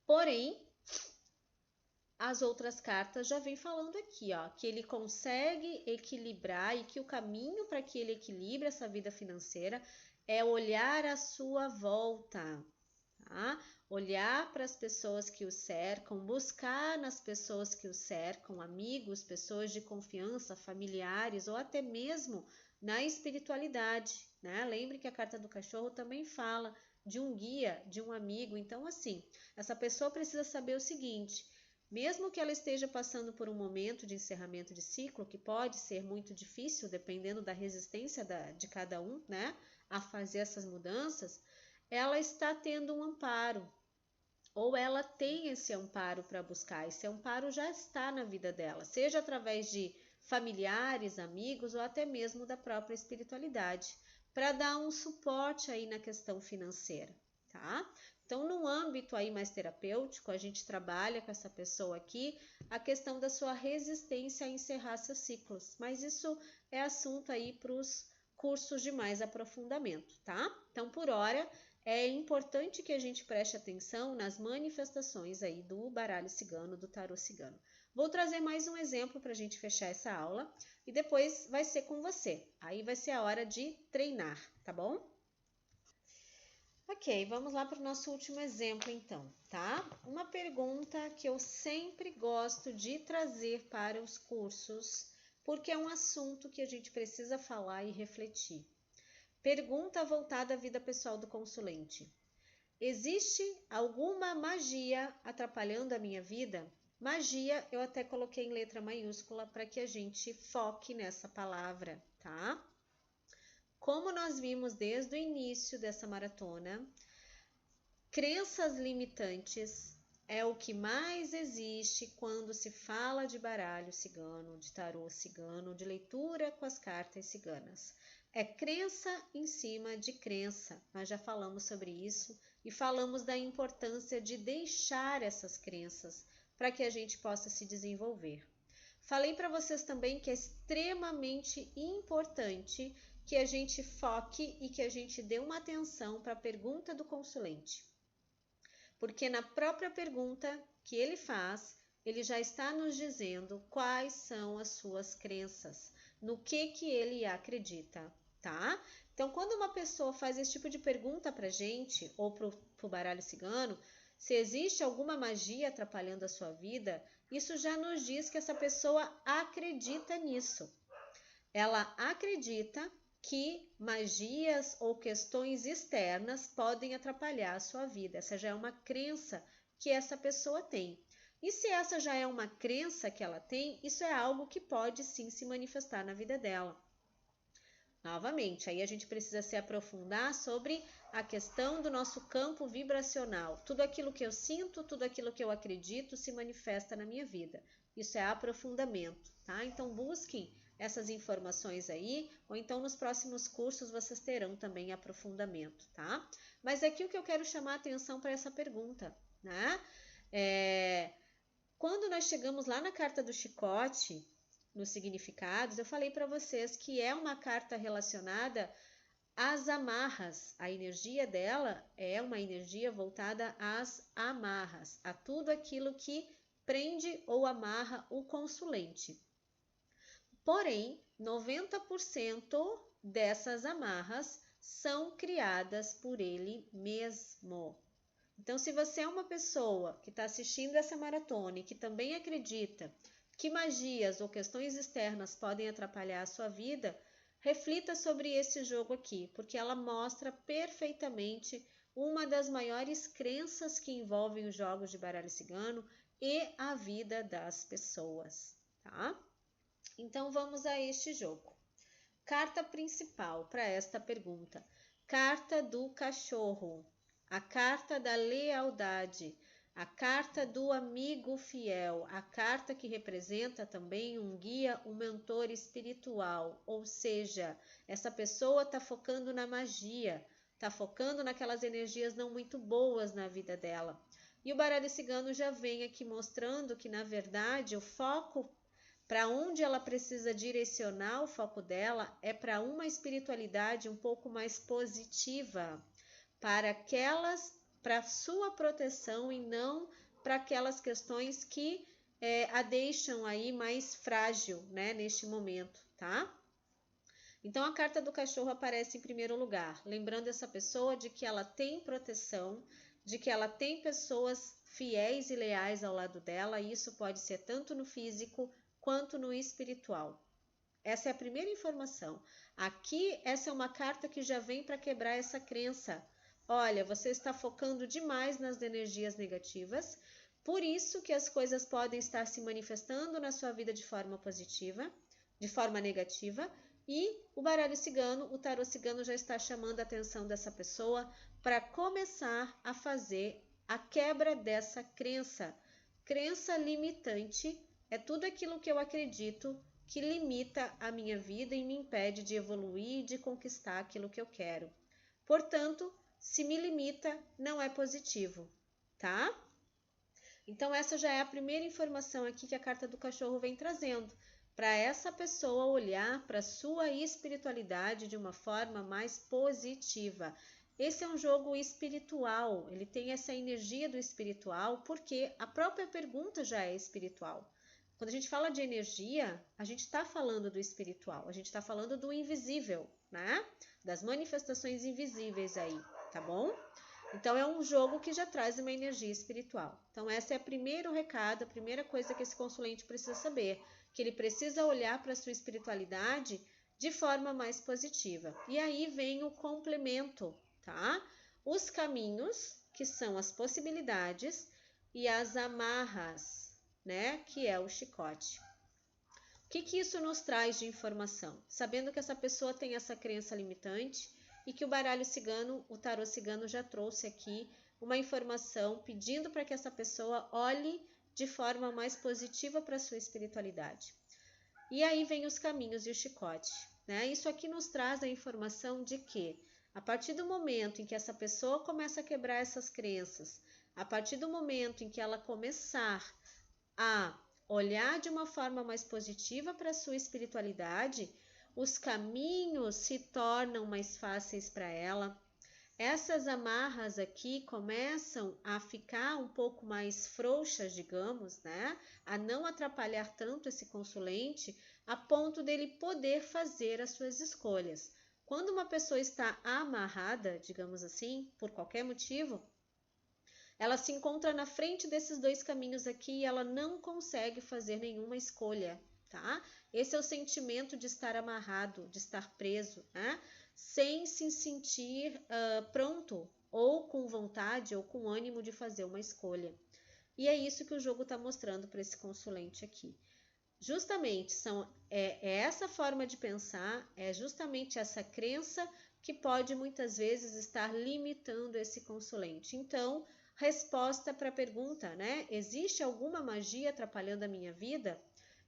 Porém, as outras cartas já vem falando aqui, ó, que ele consegue equilibrar e que o caminho para que ele equilibre essa vida financeira é olhar à sua volta, tá? Olhar para as pessoas que o cercam, buscar nas pessoas que o cercam, amigos, pessoas de confiança, familiares ou até mesmo na espiritualidade, né? Lembre que a carta do cachorro também fala de um guia, de um amigo. Então, assim, essa pessoa precisa saber o seguinte: mesmo que ela esteja passando por um momento de encerramento de ciclo, que pode ser muito difícil, dependendo da resistência de cada um, né, a fazer essas mudanças, ela está tendo um amparo, ou ela tem esse amparo para buscar. Esse amparo já está na vida dela, seja através de familiares, amigos ou até mesmo da própria espiritualidade, para dar um suporte aí na questão financeira, tá? Então, no âmbito aí mais terapêutico, a gente trabalha com essa pessoa aqui a questão da sua resistência a encerrar seus ciclos, mas isso é assunto aí para os cursos de mais aprofundamento, tá? Então, por hora, é importante que a gente preste atenção nas manifestações aí do baralho cigano, do tarô cigano. Vou trazer mais um exemplo para a gente fechar essa aula e depois vai ser com você. Aí vai ser a hora de treinar, tá bom? Ok, vamos lá para o nosso último exemplo então, tá? Uma pergunta que eu sempre gosto de trazer para os cursos, porque é um assunto que a gente precisa falar e refletir. Pergunta voltada à vida pessoal do consulente. Existe alguma magia atrapalhando a minha vida? Magia eu até coloquei em letra maiúscula para que a gente foque nessa palavra, tá? Como nós vimos desde o início dessa maratona, crenças limitantes é o que mais existe quando se fala de baralho cigano, de tarô cigano, de leitura com as cartas ciganas. É crença em cima de crença. Nós já falamos sobre isso e falamos da importância de deixar essas crenças para que a gente possa se desenvolver. Falei para vocês também que é extremamente importante que a gente foque e que a gente dê uma atenção para a pergunta do consulente. Porque na própria pergunta que ele faz, ele já está nos dizendo quais são as suas crenças, no que ele acredita, tá? Então, quando uma pessoa faz esse tipo de pergunta pra gente, ou pro baralho cigano, se existe alguma magia atrapalhando a sua vida, isso já nos diz que essa pessoa acredita nisso. Ela acredita que magias ou questões externas podem atrapalhar a sua vida. Essa já é uma crença que essa pessoa tem. E se essa já é uma crença que ela tem, isso é algo que pode sim se manifestar na vida dela. Novamente, aí a gente precisa se aprofundar sobre a questão do nosso campo vibracional. Tudo aquilo que eu sinto, tudo aquilo que eu acredito se manifesta na minha vida. Isso é aprofundamento, tá? Então busquem essas informações aí, ou então nos próximos cursos vocês terão também aprofundamento, tá? Mas aqui o que eu quero chamar a atenção para essa pergunta, né? Quando nós chegamos lá na carta do chicote, nos significados, eu falei para vocês que é uma carta relacionada às amarras. A energia dela é uma energia voltada às amarras, a tudo aquilo que prende ou amarra o consulente. Porém, 90% dessas amarras são criadas por ele mesmo. Então, se você é uma pessoa que está assistindo essa maratona e que também acredita que magias ou questões externas podem atrapalhar a sua vida, reflita sobre esse jogo aqui, porque ela mostra perfeitamente uma das maiores crenças que envolvem os jogos de baralho cigano e a vida das pessoas, tá? Então vamos a este jogo. Carta principal para esta pergunta. Carta do cachorro, a carta da lealdade, a carta do amigo fiel, a carta que representa também um guia, um mentor espiritual, ou seja, essa pessoa está focando na magia, está focando naquelas energias não muito boas na vida dela. E o baralho cigano já vem aqui mostrando que, na verdade, o foco para onde ela precisa direcionar o foco dela é para uma espiritualidade um pouco mais positiva, para sua proteção e não para aquelas questões que a deixam aí mais frágil, né, neste momento, tá? Então a carta do cachorro aparece em primeiro lugar, lembrando essa pessoa de que ela tem proteção, de que ela tem pessoas fiéis e leais ao lado dela, e isso pode ser tanto no físico quanto no espiritual. Essa é a primeira informação. Aqui, essa é uma carta que já vem para quebrar essa crença. Olha, você está focando demais nas energias negativas, por isso que as coisas podem estar se manifestando na sua vida de forma positiva, de forma negativa, e o baralho cigano, o tarô cigano já está chamando a atenção dessa pessoa para começar a fazer a quebra dessa crença. Crença limitante é tudo aquilo que eu acredito que limita a minha vida e me impede de evoluir e de conquistar aquilo que eu quero. Portanto, se me limita, não é positivo, tá? Então, essa já é a primeira informação aqui que a carta do cachorro vem trazendo, para essa pessoa olhar para a sua espiritualidade de uma forma mais positiva. Esse é um jogo espiritual, ele tem essa energia do espiritual, porque a própria pergunta já é espiritual. Quando a gente fala de energia, a gente está falando do espiritual, a gente está falando do invisível, né? Das manifestações invisíveis aí, tá bom? Então, é um jogo que já traz uma energia espiritual. Então, esse é o primeiro recado, a primeira coisa que esse consulente precisa saber, que ele precisa olhar para a sua espiritualidade de forma mais positiva. E aí vem o complemento, tá? Os caminhos, que são as possibilidades, e as amarras, né? Que é o chicote. O que isso nos traz de informação? Sabendo que essa pessoa tem essa crença limitante, e que o baralho cigano, o tarô cigano já trouxe aqui uma informação pedindo para que essa pessoa olhe de forma mais positiva para a sua espiritualidade. E aí vem os caminhos e o chicote, né? Isso aqui nos traz a informação de que, a partir do momento em que essa pessoa começa a quebrar essas crenças, a partir do momento em que ela começar a olhar de uma forma mais positiva para a sua espiritualidade, os caminhos se tornam mais fáceis para ela. Essas amarras aqui começam a ficar um pouco mais frouxas, digamos, né? A não atrapalhar tanto esse consulente, a ponto dele poder fazer as suas escolhas. Quando uma pessoa está amarrada, digamos assim, por qualquer motivo, ela se encontra na frente desses dois caminhos aqui e ela não consegue fazer nenhuma escolha, tá? Esse é o sentimento de estar amarrado, de estar preso, né? Sem se sentir pronto, ou com vontade, ou com ânimo de fazer uma escolha. E é isso que o jogo está mostrando para esse consulente aqui. Justamente é essa forma de pensar, é justamente essa crença que pode muitas vezes estar limitando esse consulente. Então, resposta para a pergunta, né? Existe alguma magia atrapalhando a minha vida?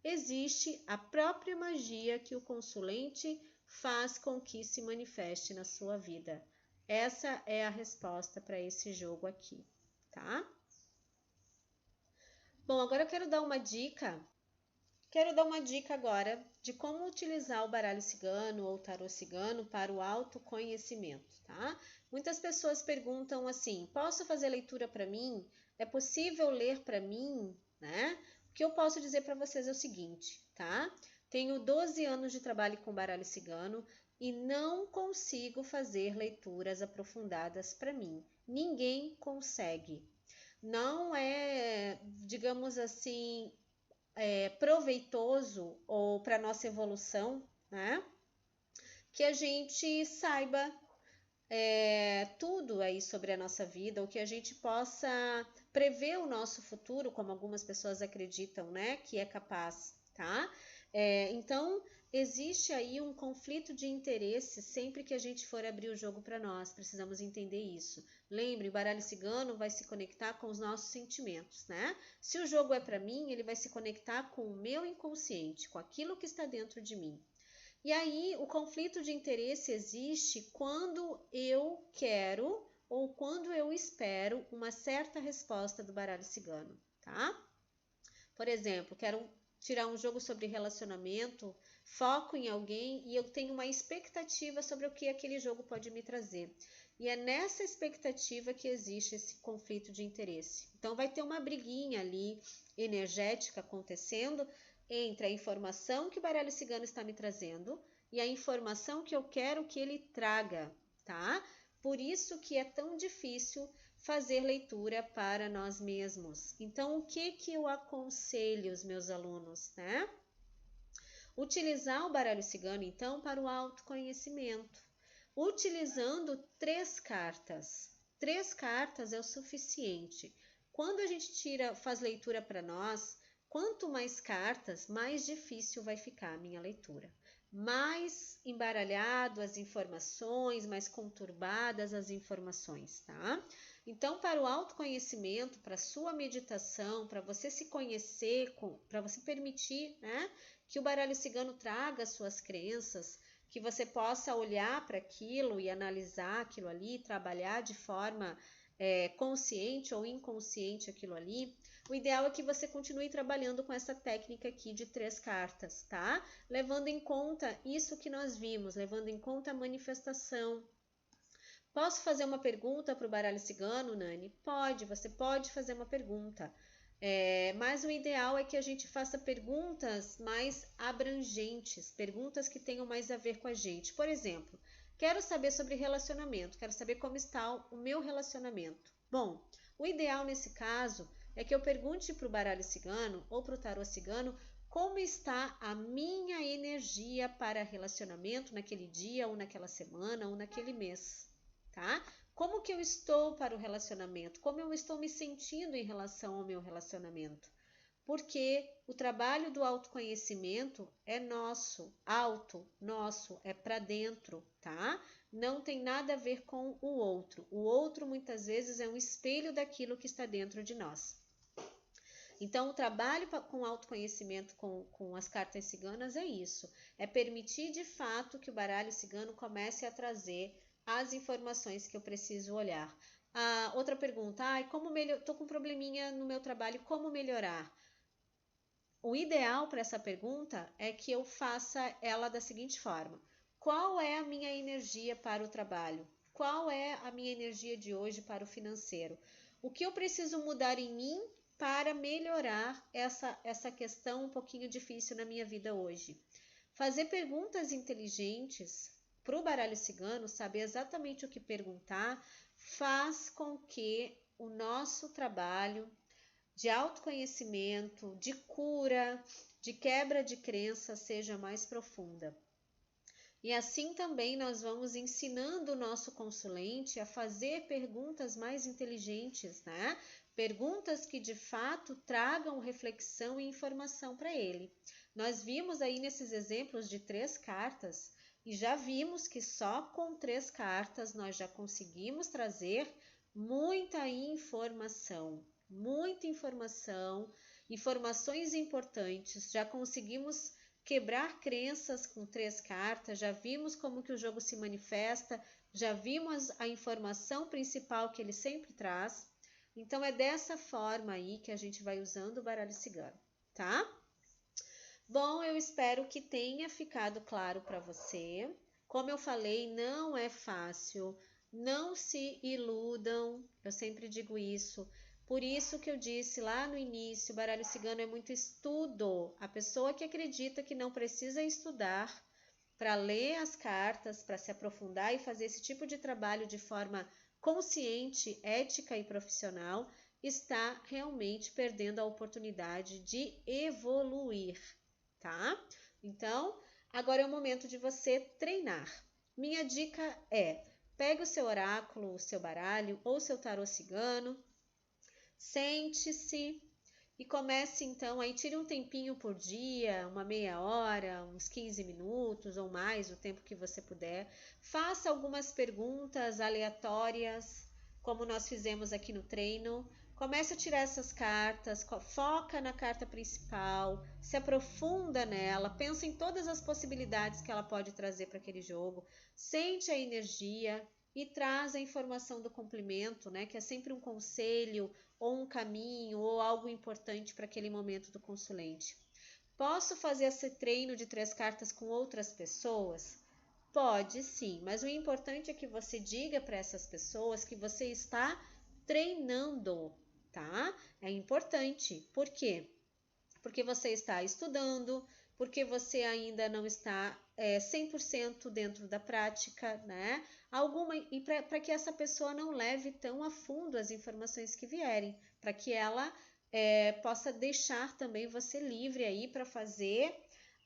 Existe a própria magia que o consulente faz com que se manifeste na sua vida. Essa é a resposta para esse jogo aqui, tá? Bom, agora eu quero dar uma dica. Quero dar uma dica agora de como utilizar o baralho cigano ou o tarô cigano para o autoconhecimento, tá? Muitas pessoas perguntam assim: posso fazer leitura para mim? É possível ler para mim, né? O que eu posso dizer para vocês é o seguinte, tá? Tenho 12 anos de trabalho com baralho cigano e não consigo fazer leituras aprofundadas para mim. Ninguém consegue. Não é, digamos assim, proveitoso ou para nossa evolução, né? Que a gente saiba tudo aí sobre a nossa vida, ou que a gente possa prever o nosso futuro, como algumas pessoas acreditam, né? Que é capaz, tá? Então, existe aí um conflito de interesse sempre que a gente for abrir o jogo para nós, precisamos entender isso. Lembre, o baralho cigano vai se conectar com os nossos sentimentos, né? Se o jogo é para mim, ele vai se conectar com o meu inconsciente, com aquilo que está dentro de mim. E aí, o conflito de interesse existe quando eu quero ou quando eu espero uma certa resposta do baralho cigano, tá? Por exemplo, quero tirar um jogo sobre relacionamento, foco em alguém e eu tenho uma expectativa sobre o que aquele jogo pode me trazer. E é nessa expectativa que existe esse conflito de interesse. Então, vai ter uma briguinha ali energética acontecendo entre a informação que o baralho cigano está me trazendo e a informação que eu quero que ele traga, tá? Por isso que é tão difícil fazer leitura para nós mesmos. Então, o que eu aconselho os meus alunos, né? Utilizar o baralho cigano, então, para o autoconhecimento, utilizando 3 cartas. 3 cartas é o suficiente. Quando a gente faz leitura para nós, quanto mais cartas, mais difícil vai ficar a minha leitura. Mais embaralhado as informações, mais conturbadas as informações, tá? Então, para o autoconhecimento, para a sua meditação, para você se conhecer, para você permitir, né, que o baralho cigano traga suas crenças, que você possa olhar para aquilo e analisar aquilo ali, trabalhar de forma consciente ou inconsciente aquilo ali. O ideal é que você continue trabalhando com essa técnica aqui de 3 cartas, tá? Levando em conta isso que nós vimos, levando em conta a manifestação. Posso fazer uma pergunta para o baralho cigano, Nani? Pode, você pode fazer uma pergunta. Mas o ideal é que a gente faça perguntas mais abrangentes, perguntas que tenham mais a ver com a gente. Por exemplo, quero saber sobre relacionamento, quero saber como está o meu relacionamento. Bom, o ideal nesse caso é que eu pergunte para o baralho cigano ou para o tarô cigano como está a minha energia para relacionamento naquele dia, ou naquela semana, ou naquele mês, tá? Como que eu estou para o relacionamento? Como eu estou me sentindo em relação ao meu relacionamento? Porque o trabalho do autoconhecimento é nosso, nosso, é para dentro, tá? Não tem nada a ver com o outro. O outro muitas vezes é um espelho daquilo que está dentro de nós. Então, o trabalho com autoconhecimento com as cartas ciganas é isso. É permitir de fato que o baralho cigano comece a trazer as informações que eu preciso olhar. Outra pergunta, estou com um probleminha no meu trabalho, como melhorar? O ideal para essa pergunta é que eu faça ela da seguinte forma: qual é a minha energia para o trabalho? Qual é a minha energia de hoje para o financeiro? O que eu preciso mudar em mim para melhorar essa questão um pouquinho difícil na minha vida hoje? Fazer perguntas inteligentes para o baralho cigano, saber exatamente o que perguntar, faz com que o nosso trabalho de autoconhecimento, de cura, de quebra de crença seja mais profunda. E assim também nós vamos ensinando o nosso consulente a fazer perguntas mais inteligentes, né? Perguntas que de fato tragam reflexão e informação para ele. Nós vimos aí nesses exemplos de 3 cartas e já vimos que só com 3 cartas nós já conseguimos trazer muita informação, informações importantes, já conseguimos quebrar crenças com 3 cartas, já vimos como que o jogo se manifesta, já vimos a informação principal que ele sempre traz. Então é dessa forma aí que a gente vai usando o baralho cigano, tá? Bom, eu espero que tenha ficado claro para você. Como eu falei, não é fácil, não se iludam, eu sempre digo isso. Por isso que eu disse lá no início, o baralho cigano é muito estudo. A pessoa que acredita que não precisa estudar para ler as cartas, para se aprofundar e fazer esse tipo de trabalho de forma consciente, ética e profissional, está realmente perdendo a oportunidade de evoluir, tá? Então, agora é o momento de você treinar. Minha dica é: pegue o seu oráculo, o seu baralho ou o seu tarô cigano, sente-se e comece então, aí tire um tempinho por dia, uma meia hora, uns 15 minutos ou mais, o tempo que você puder. Faça algumas perguntas aleatórias, como nós fizemos aqui no treino. Comece a tirar essas cartas, foca na carta principal, se aprofunda nela, pensa em todas as possibilidades que ela pode trazer para aquele jogo, sente a energia e traz a informação do complemento, né, que é sempre um conselho ou um caminho ou algo importante para aquele momento do consulente. Posso fazer esse treino de 3 cartas com outras pessoas? Pode sim, mas o importante é que você diga para essas pessoas que você está treinando, tá? É importante. Por quê? Porque você está estudando, porque você ainda não está 100% dentro da prática, né? E para que essa pessoa não leve tão a fundo as informações que vierem, para que ela possa deixar também você livre aí para fazer,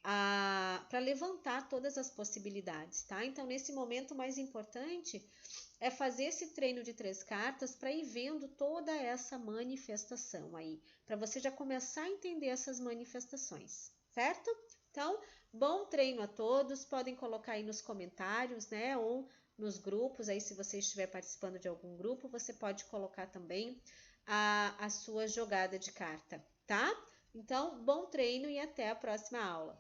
para levantar todas as possibilidades, tá? Então, nesse momento, o mais importante é fazer esse treino de 3 cartas para ir vendo toda essa manifestação aí, para você já começar a entender essas manifestações, certo? Então, bom treino a todos, podem colocar aí nos comentários, né, ou nos grupos, aí se você estiver participando de algum grupo, você pode colocar também a sua jogada de carta, tá? Então, bom treino e até a próxima aula.